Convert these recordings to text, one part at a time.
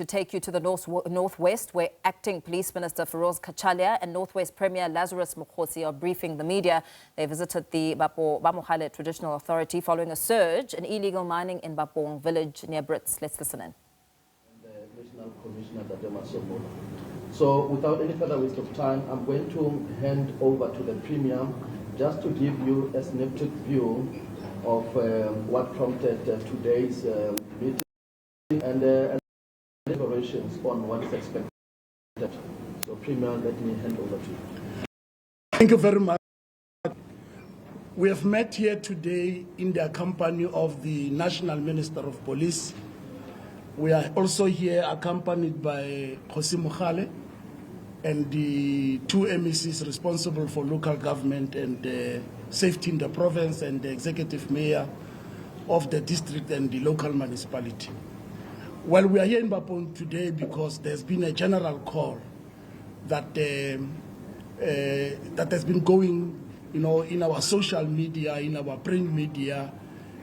To take you to the northwest, where Acting Police Minister Firoz Cachalia and Northwest Premier Lazarus Mokgosi are briefing the media. They visited the Mogale Traditional Authority following a surge in illegal mining in Bapong village near Brits. Let's listen in. National Commissioner So without any further waste of time, I'm going to hand over to the Premier just to give you a snippet view of what prompted today's meeting and deliberations on what is expected. So Premier, let me hand over to you. Thank you very much. We have met here today in the company of the National Minister of Police. We are also here accompanied by Mogale and the two MECs responsible for local government and safety in the province and the executive mayor of the district and the local municipality. Well, we are here in Bapong today because there's been a general call that that has been going, in our social media, in our print media,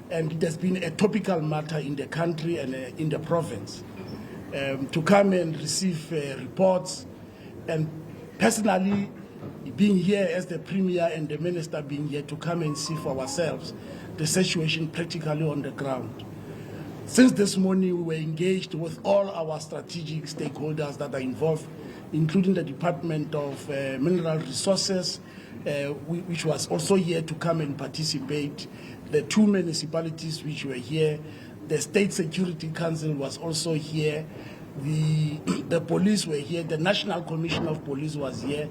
and it has been a topical matter in the country and in the province, to come and receive reports, and personally being here as the Premier and the Minister being here to come and see for ourselves the situation practically on the ground. Since this morning, we were engaged with all our strategic stakeholders that are involved, including the Department of Mineral Resources, which was also here to come and participate, the two municipalities which were here, the State Security Council was also here, the police were here, the National Commissioner of Police was here,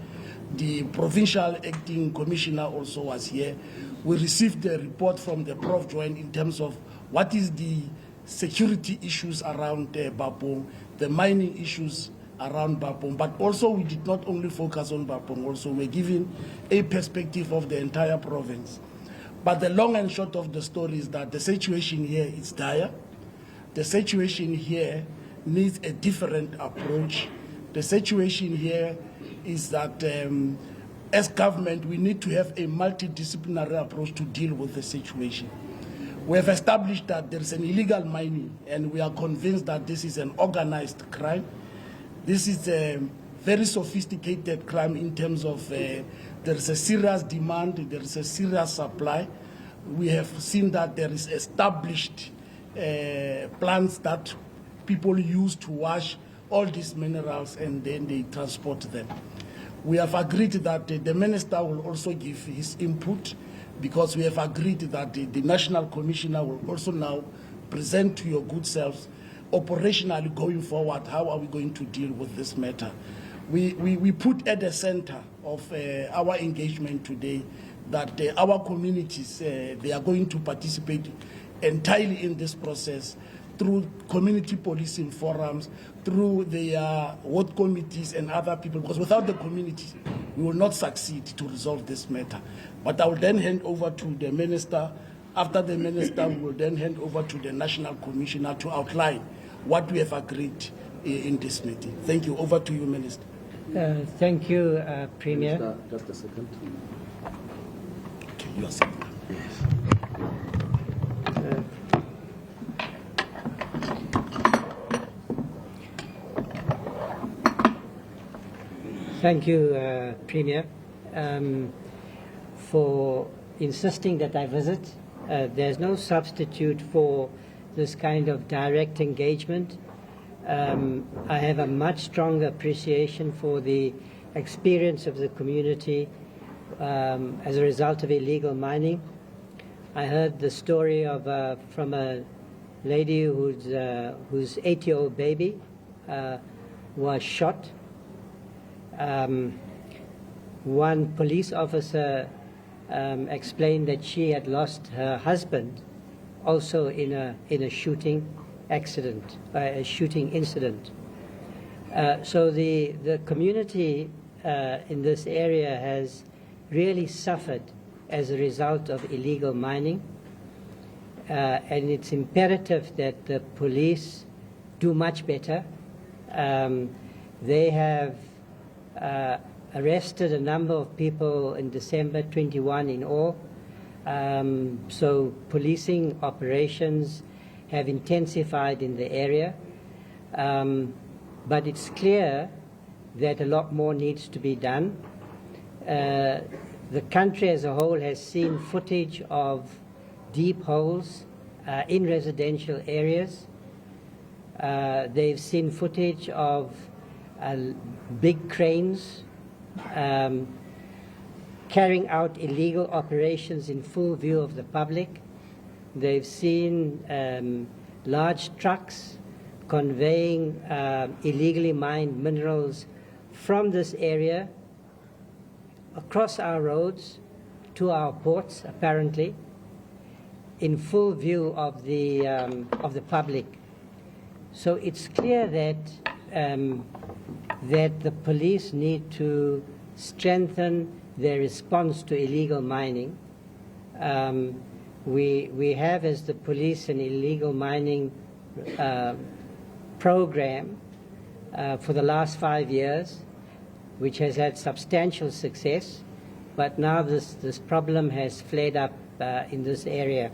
the Provincial Acting Commissioner also was here. We received the report from the Prof Joint in terms of what is the security issues around Bapong, the mining issues around Bapong, but also we did not only focus on Bapong, also we're giving a perspective of the entire province. But the long and short of the story is that the situation here is dire. The situation here needs a different approach. The situation here is that as government, we need to have a multidisciplinary approach to deal with the situation. We have established that there is an illegal mining, and we are convinced that this is an organized crime. This is a very sophisticated crime in terms of there is a serious demand, there is a serious supply. We have seen that there is established plants that people use to wash all these minerals and then they transport them. We have agreed that the Minister will also give his input, because we have agreed that the National Commissioner will also now present to your good selves operationally going forward, how are we going to deal with this matter. We put at the center of our engagement today that our communities, they are going to participate entirely in this process through community policing forums, through their ward committees and other people, because without the communities, we will not succeed to resolve this matter. But I will then hand over to the Minister. After the Minister, we will then hand over to the National Commissioner to outline what we have agreed in this meeting. Thank you. Over to you, Minister. Thank you, Premier. Minister, just a second. Okay, you are sitting. Yes. Thank you, Premier, for insisting that I visit. There's no substitute for this kind of direct engagement. I have a much stronger appreciation for the experience of the community as a result of illegal mining. I heard the story of from a lady whose 8-year-old baby was shot. One police officer explained that she had lost her husband also in a shooting accident, a shooting incident. So the community in this area has really suffered as a result of illegal mining, and it's imperative that the police do much better. They have arrested a number of people in December, 21 in all. So policing operations have intensified in the area. But it's clear that a lot more needs to be done. The country as a whole has seen footage of deep holes in residential areas. They've seen footage of big cranes carrying out illegal operations in full view of the public. They've seen large trucks conveying illegally mined minerals from this area across our roads to our ports, apparently, in full view of the public. So it's clear that that the police need to strengthen their response to illegal mining. We have, as the police, an illegal mining program for the last 5 years, which has had substantial success, but now this problem has flared up in this area.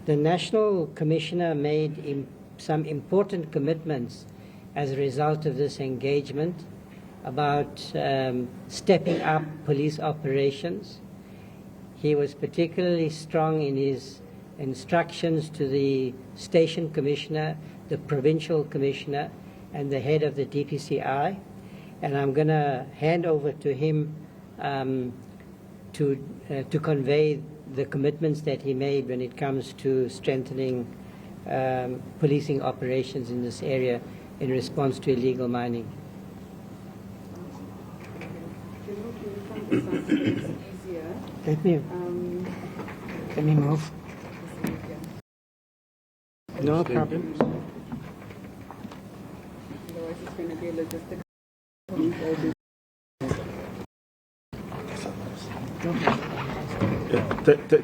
The National Commissioner made some important commitments as a result of this engagement about stepping up police operations. He was particularly strong in his instructions to the station commissioner, the provincial commissioner, and the head of the DPCI. And I'm going to hand over to him to convey the commitments that he made when it comes to strengthening policing operations in this area in response to illegal mining. Let me move. No problem. Otherwise, it's going to be a logistical.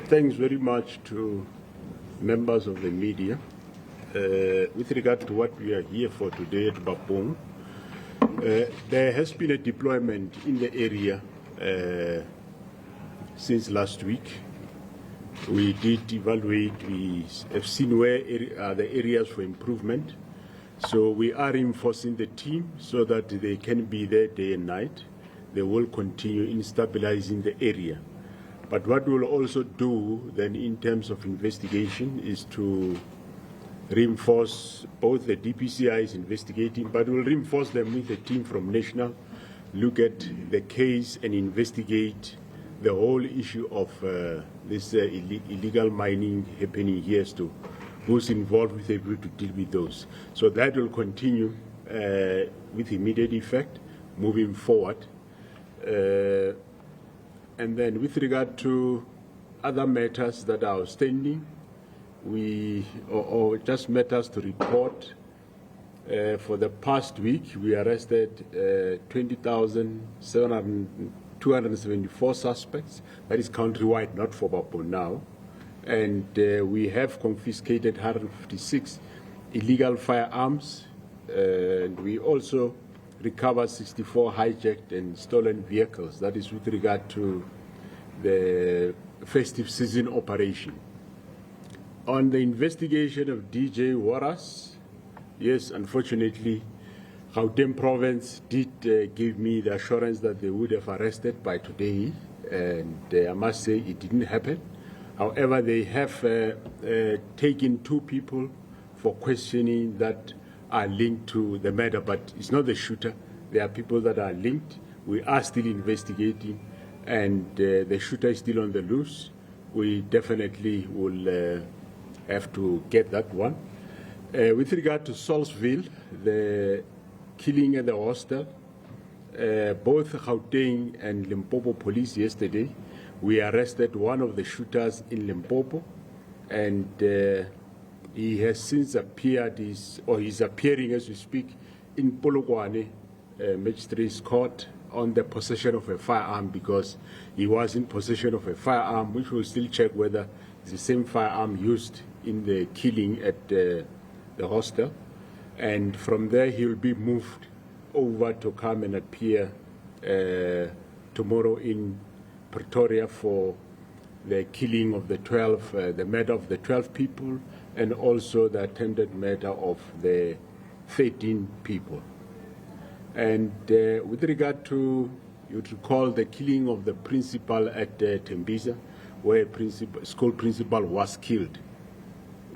Thanks very much to members of the media. With regard to what we are here for today at Bapong, there has been a deployment in the area since last week. We did evaluate, we have seen where are the areas for improvement. So we are reinforcing the team so that they can be there day and night. They will continue in stabilizing the area. But what we'll also do then in terms of investigation is to reinforce both the DPCI is investigating, but we'll reinforce them with a team from National, look at the case and investigate the whole issue of this illegal mining happening here as to who's involved with able to deal with those. So that will continue with immediate effect moving forward. And then with regard to other matters that are outstanding, or just matters to report, for the past week we arrested 20,274 suspects. That is countrywide, not for Bapo now. And we have confiscated 156 illegal firearms. And we also recovered 64 hijacked and stolen vehicles. That is with regard to the festive season operation. On the investigation of DJ Waras, yes, unfortunately, Gauteng province did give me the assurance that they would have arrested by today, and I must say it didn't happen. However, they have taken 2 people for questioning that are linked to the matter, but it's not the shooter. There are people that are linked. We are still investigating, and the shooter is still on the loose. We definitely will have to get that one. With regard to Salisville, the killing at the hostel, both Gauteng and Limpopo police yesterday, we arrested one of the shooters in Limpopo, and he has since appeared, he's appearing as we speak in Polokwane Magistrates Court on the possession of a firearm, because he was in possession of a firearm, which will still check whether it's the same firearm used in the killing at the hostel. And from there he will be moved over to come and appear tomorrow in Pretoria for the killing of the 12, the murder of the 12 people, and also the attempted murder of the 13 people. And with regard to, you'd recall the killing of the principal at Tembisa, where school principal was killed.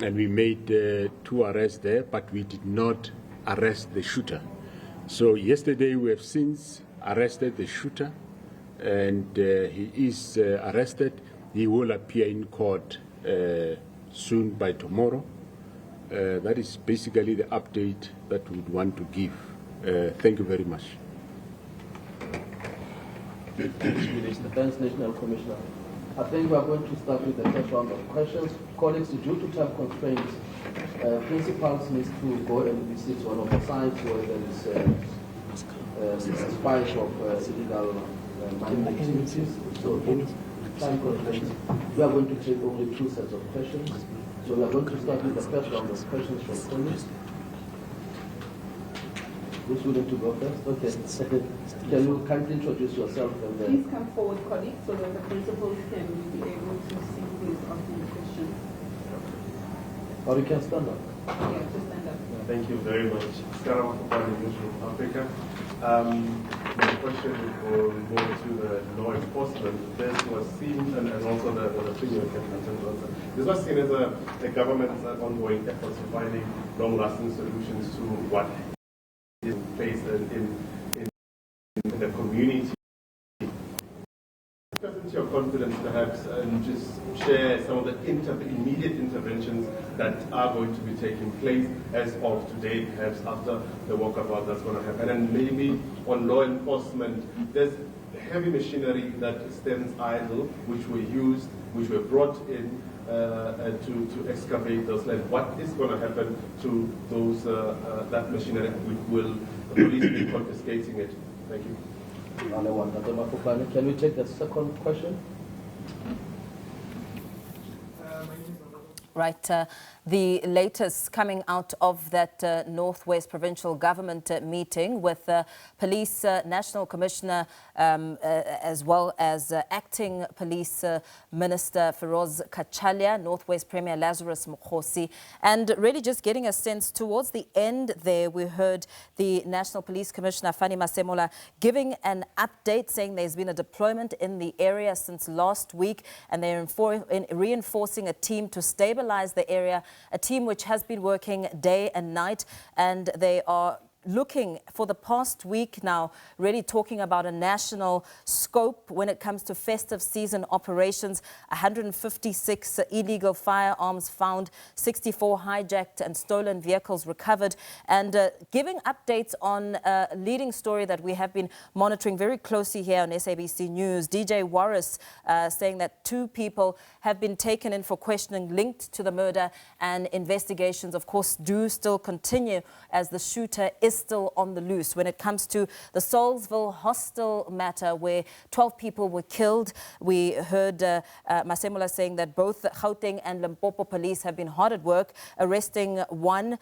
And we made 2 arrests there, but we did not arrest the shooter. So yesterday we have since arrested the shooter, and he is arrested. He will appear in court soon, by tomorrow. That is basically the update that we would want to give. Thank you very much. Defense National Commissioner. I think we are going to start with the first round of questions. Colleagues, due to time constraints, principals need to go and visit one of the sites where there is a spike of illegal mining activities. So, due to time constraints, we are going to take only 2 sets of questions. So, we are going to start with the first round of questions from colleagues. Who's willing to go first? Okay. Can you kindly introduce yourself? And Please come forward, colleagues, so that the principals can be able to see who is asking questions. Or you can stand up. Yeah, just stand up. Thank you very much. Skarama from News from Africa. My question will go to the law enforcement. This was seen, and also the premier can answer. This was seen as a government's ongoing efforts of finding long-lasting solutions to what is placed in the community. Doesn't your confidence perhaps just share some of the immediate interventions that are going to be taking place as of today, perhaps after the walkabout that's going to happen? And maybe on law enforcement, there's heavy machinery that stands idle, which were brought in to excavate those lands. What is going to happen to those that machinery? Will the police be confiscating it? Thank you. Can we take the second question? Right. The latest coming out of that Northwest Provincial Government meeting with Police National Commissioner as well as Acting Police Minister Firoz Cachalia, Northwest Premier Lazarus Mokgosi, and really just getting a sense towards the end there, we heard the National Police Commissioner Fani Masemola giving an update saying there's been a deployment in the area since last week, and they're reinforcing a team to stabilize the area, a team which has been working day and night, and they are looking for the past week now, really talking about a national scope when it comes to festive season operations. 156 illegal firearms found, 64 hijacked and stolen vehicles recovered, and giving updates on a leading story that we have been monitoring very closely here on SABC News. DJ Warris saying that 2 people have been taken in for questioning linked to the murder, and investigations, of course, do still continue as the shooter is still on the loose. When it comes to the Salisville hostel matter where 12 people were killed, we heard Masemola saying that both Gauteng and Limpopo police have been hard at work arresting 1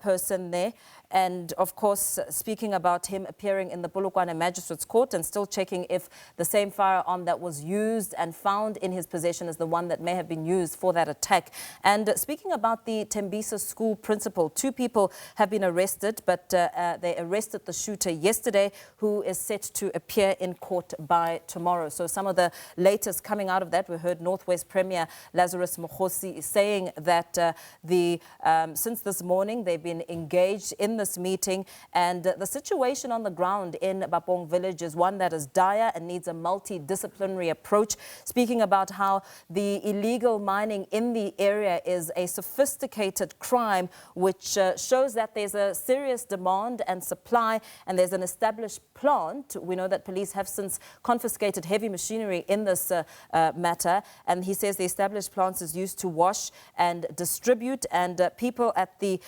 person there. And of course, speaking about him appearing in the Polokwane Magistrates Court and still checking if the same firearm that was used and found in his possession is the one that may have been used for that attack. And speaking about the Tembisa school principal, 2 people have been arrested, but they arrested the shooter yesterday, who is set to appear in court by tomorrow. So some of the latest coming out of that, we heard Northwest Premier Lazarus Mokgosi saying that since this morning they've been engaged in this meeting, and the situation on the ground in Bapong village is one that is dire and needs a multidisciplinary approach, speaking about how the illegal mining in the area is a sophisticated crime which shows that there's a serious demand and supply, and there's an established plant. We know that police have since confiscated heavy machinery in this matter, and he says the established plant is used to wash and distribute, and people at the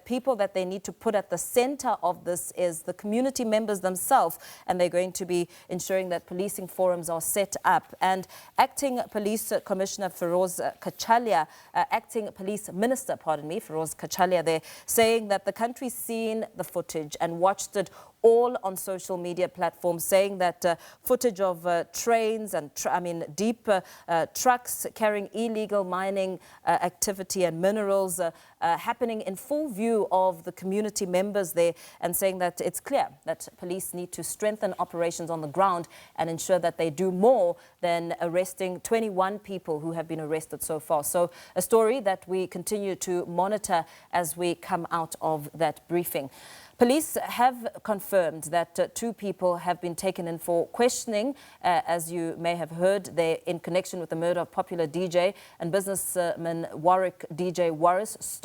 people that they need to put at the center of this is the community members themselves, and they're going to be ensuring that policing forums are set up. And Acting Police Commissioner Firoz Cachalia, Acting Police Minister, Firoz Cachalia, they're saying that the country's seen the footage and watched it all on social media platforms, saying that footage of trains and deep trucks carrying illegal mining activity and minerals happening in full view of the community members there, and saying that it's clear that police need to strengthen operations on the ground and ensure that they do more than arresting 21 people who have been arrested so far. So a story that we continue to monitor as we come out of that briefing. Police have confirmed that 2 people have been taken in for questioning, as you may have heard. They're in connection with the murder of popular DJ and businessman Warwick DJ Warris.